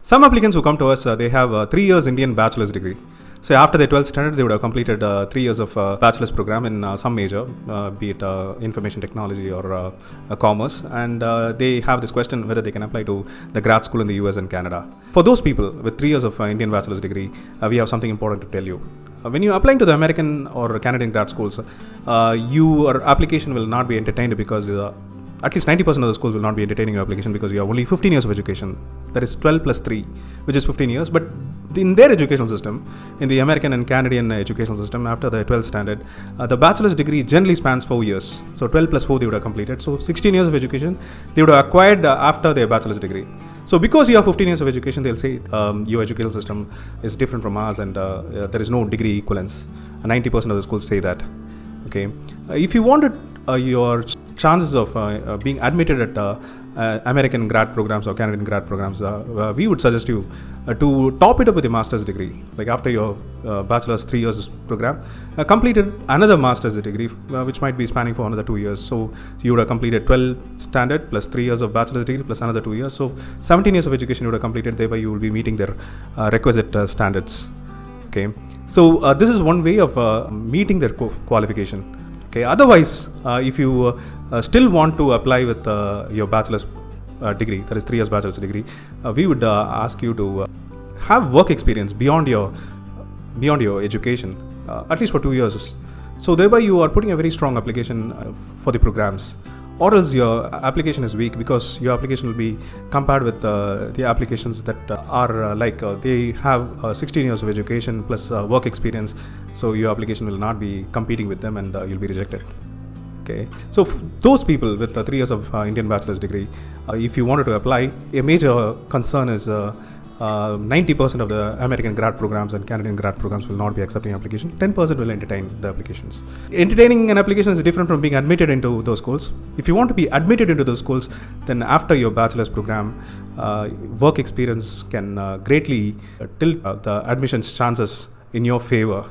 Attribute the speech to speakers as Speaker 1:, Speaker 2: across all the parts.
Speaker 1: Some applicants who come to us, they have 3 years Indian bachelor's degree. So after their 12th standard, they would have completed 3 years of bachelor's program in some major, be it information technology or commerce, and they have this question whether they can apply to the grad school in the US and Canada. For those people with 3 years of Indian bachelor's degree, we have something important to tell you. When you are applying to the American or Canadian grad schools, your application will not be entertained because at least 90% of the schools will not be entertaining your application because you have only 15 years of education. That is 12 plus 3, which is 15 years. But in their educational system, in the American and Canadian educational system, after the 12th standard, the bachelor's degree generally spans 4 years. So 12 plus 4 they would have completed. So 16 years of education they would have acquired after their bachelor's degree. So because you have 15 years of education, they'll say your educational system is different from ours and there is no degree equivalence. 90% of the schools say that. Okay, if you wanted your chances of being admitted at American grad programs or Canadian grad programs, we would suggest you to top it up with a master's degree. Like after your bachelor's 3 years program, completed another master's degree, which might be spanning for another 2 years. So you would have completed 12 standard plus 3 years of bachelor's degree plus another 2 years. So 17 years of education you would have completed. Thereby you will be meeting their requisite standards. Okay, so this is one way of meeting their qualification. Okay, otherwise, if you still want to apply with your bachelor's degree, that is 3 years bachelor's degree, we would ask you to have work experience beyond your education, at least for 2 years. So thereby you are putting a very strong application for the programs. Or else your application is weak because your application will be compared with the applications that are they have 16 years of education plus work experience. So your application will not be competing with them and you'll be rejected. Okay, so those people with 3 years of Indian bachelor's degree, if you wanted to apply, a major concern is 90% of the American grad programs and Canadian grad programs will not be accepting application. 10% will entertain the applications. Entertaining an application is different from being admitted into those schools. If you want to be admitted into those schools, then after your bachelor's program, work experience can greatly tilt the admissions chances in your favor.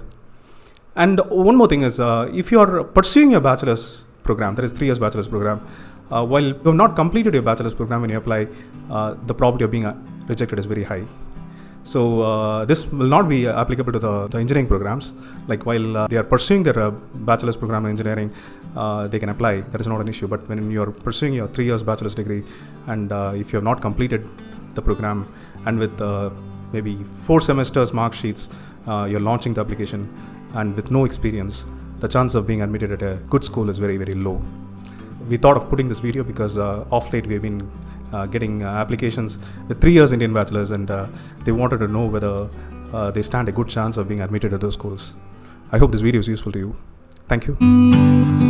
Speaker 1: And one more thing is, if you are pursuing your bachelor's program, that is 3 years bachelor's program, while you have not completed your bachelor's program when you apply, the probability of being rejected is very high. So this will not be applicable to the engineering programs. Like while they are pursuing their bachelor's program in engineering, they can apply. That is not an issue. But when you are pursuing your 3 years bachelor's degree and if you have not completed the program and with maybe 4 semesters mark sheets, you're launching the application and with no experience, the chance of being admitted at a good school is very, very low. We thought of putting this video because off late we've been getting applications with 3 years Indian bachelors and they wanted to know whether they stand a good chance of being admitted to those schools. I hope this video is useful to you. Thank you.